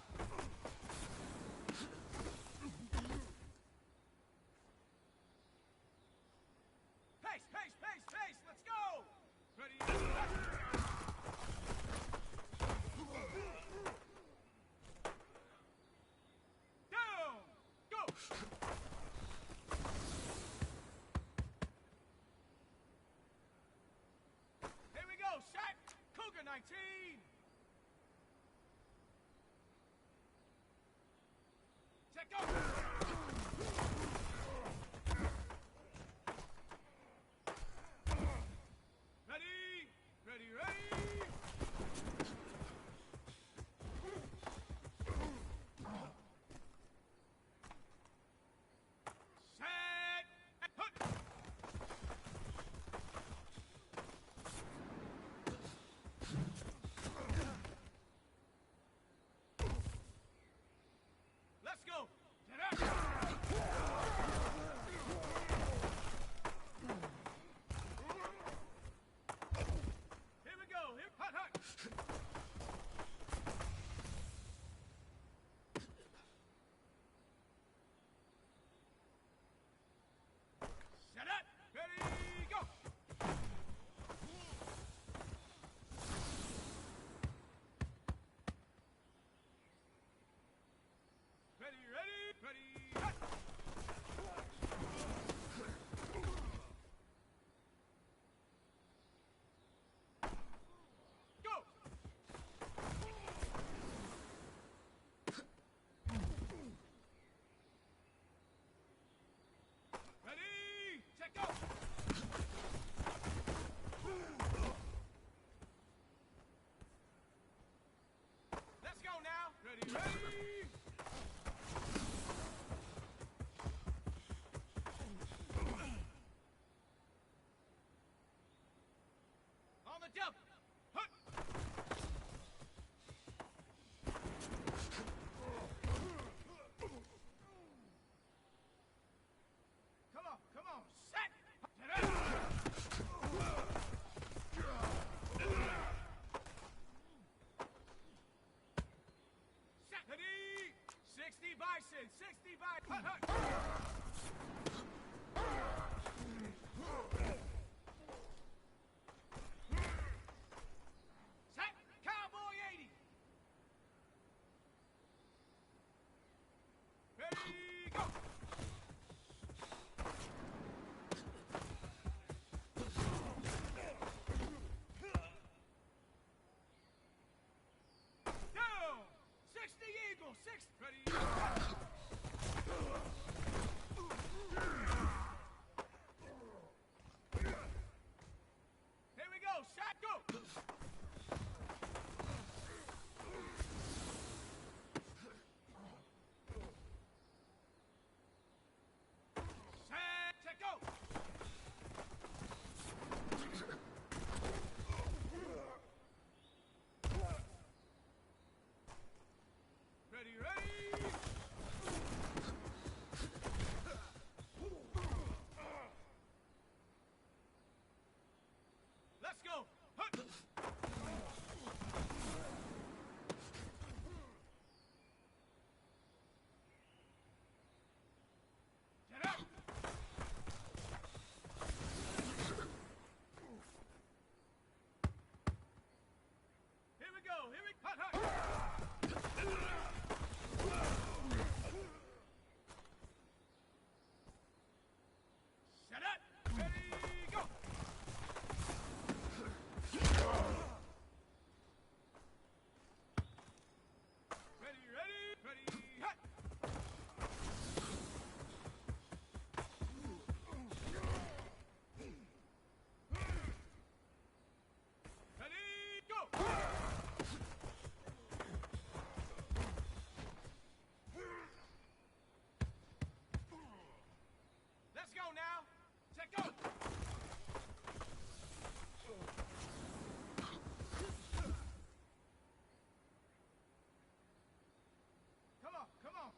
Pace. Let's go. Ready. Down. Go. Here we go. Shot. Cougar 19. Check go. Ready. Set. Hut. Let's go. Get out. Here we go. Hut. Set up. Ready, go. Ready, hut. Go. Ready, check go. Let's go now. Ready. On the jump. Hut. Come on. Set. Get out. Set. Ready. 60 Bison. 60 Bison. Hut. Set. Cowboy 80. Ready, go. Down. 60 Eagle. 6. Ready. Here we go. Shot, go. Set, check, go. Ready.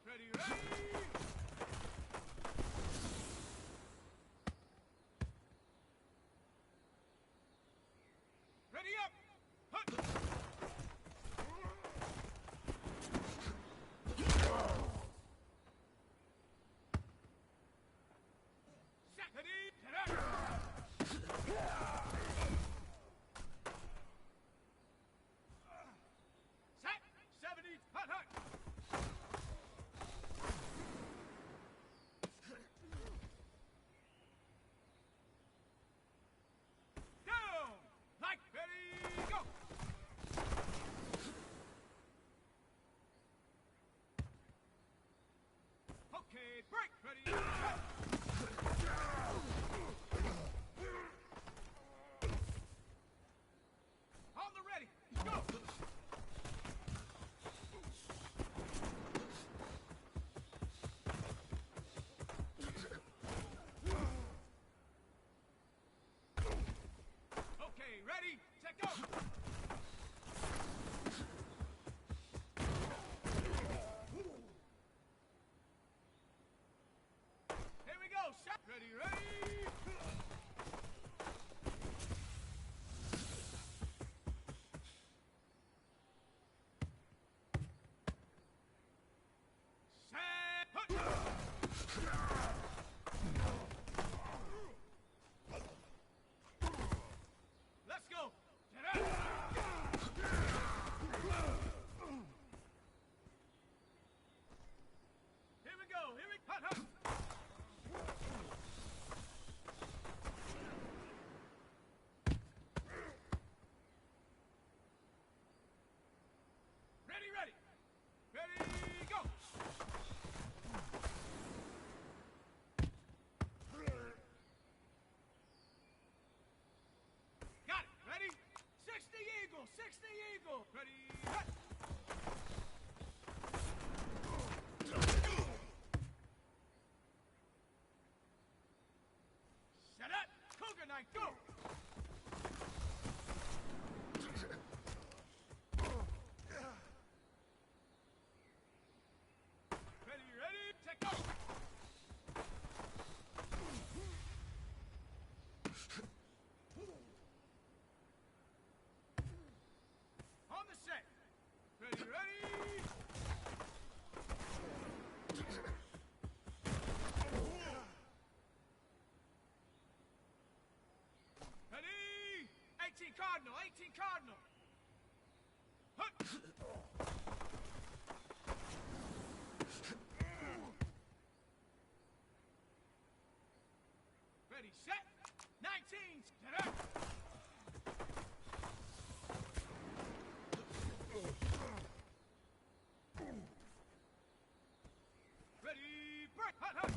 Ready, ready! Ready up! Hut! Set! Ready! Set up! Set! 70! Hut, hut! Down! Like, ready, go! Okay, break, ready, go! On the ready, go! Okay, ready, set, go! Here we go, shot! Ready, ready! Set, hut! Let's go! Set up! Here we go! Here we hut, hut! Ready, ready! Ready, go! Got it! Ready? 60 Eagle! 60 Eagle! Ready, hut! Set up! Cougar Knight, go! Ready, ready, take go! On the set! Ready, ready! Ready! 18 Cardinal, 18 Cardinal! Hut! Ready, set! 19! Set up! Ready, break! Hut, hut!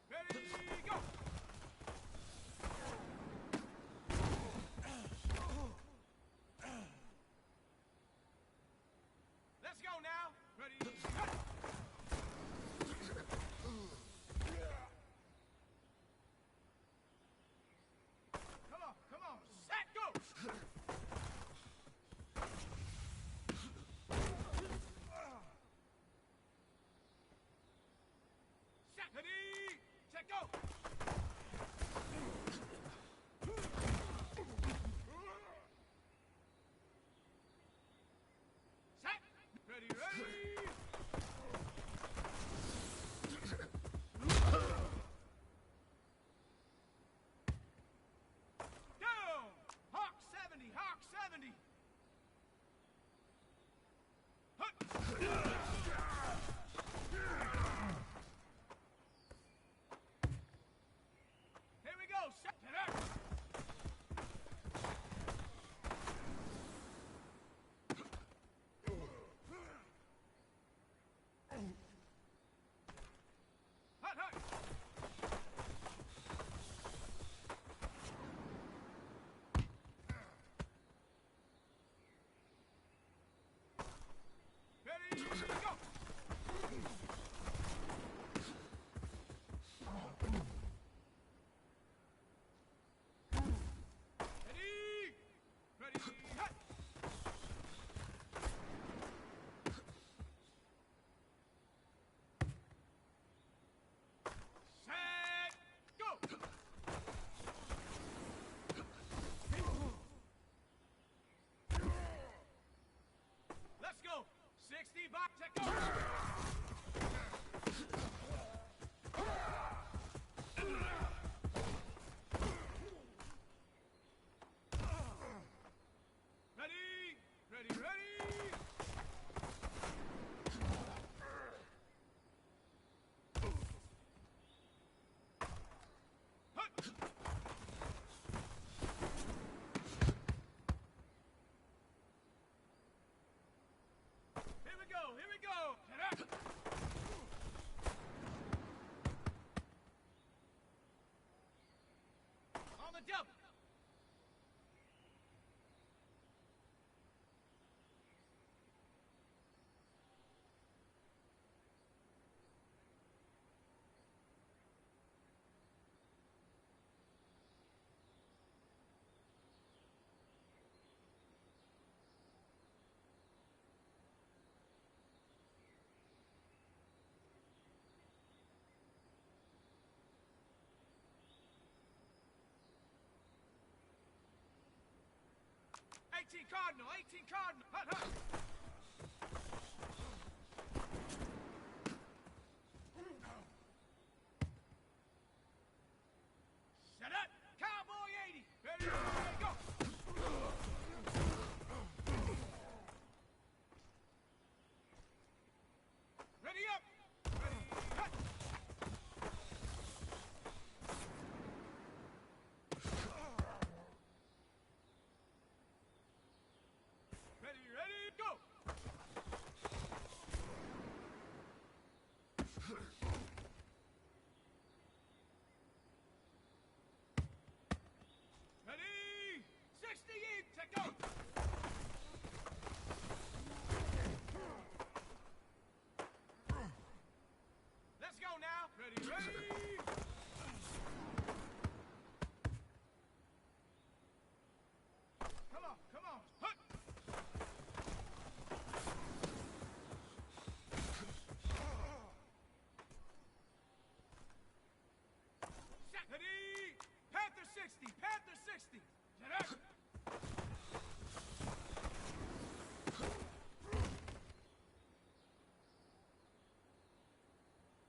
Ready, go! Let's go now! Ready, hut! Come on, set, go! Set, ready, set, go! Set, ready, ready! Down! Hawk 70, Hawk 70! Hut! Here we go, set it up! Hut, hut! Ready, go! go. Ready, ready, ready. Here we go, here we go. On the double. Cardinal, 18 Cardinal. Hut, hut. Set up. Cowboy 80. Ready, go. Ready up. Ready, hut. Ready, ready, go! Ready! 68, take go! Let's go now! Ready, ready! Come on, come on! Hut! Ready! Panther 60! Panther 60! Get up!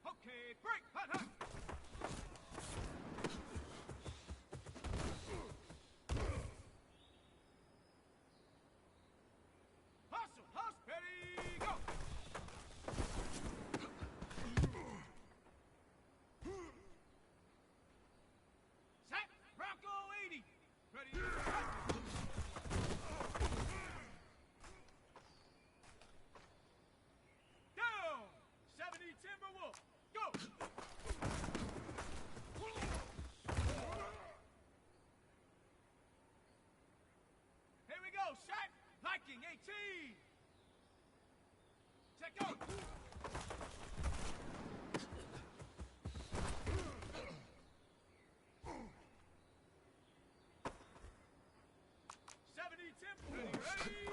Okay, break! Hut, hut! Hustle! Hustle! Ready, go! Set! Bronco 80! Ready, down! 70 Timberwolf! Go! Here we go, shot! Viking 18! Check out! Ready, ready!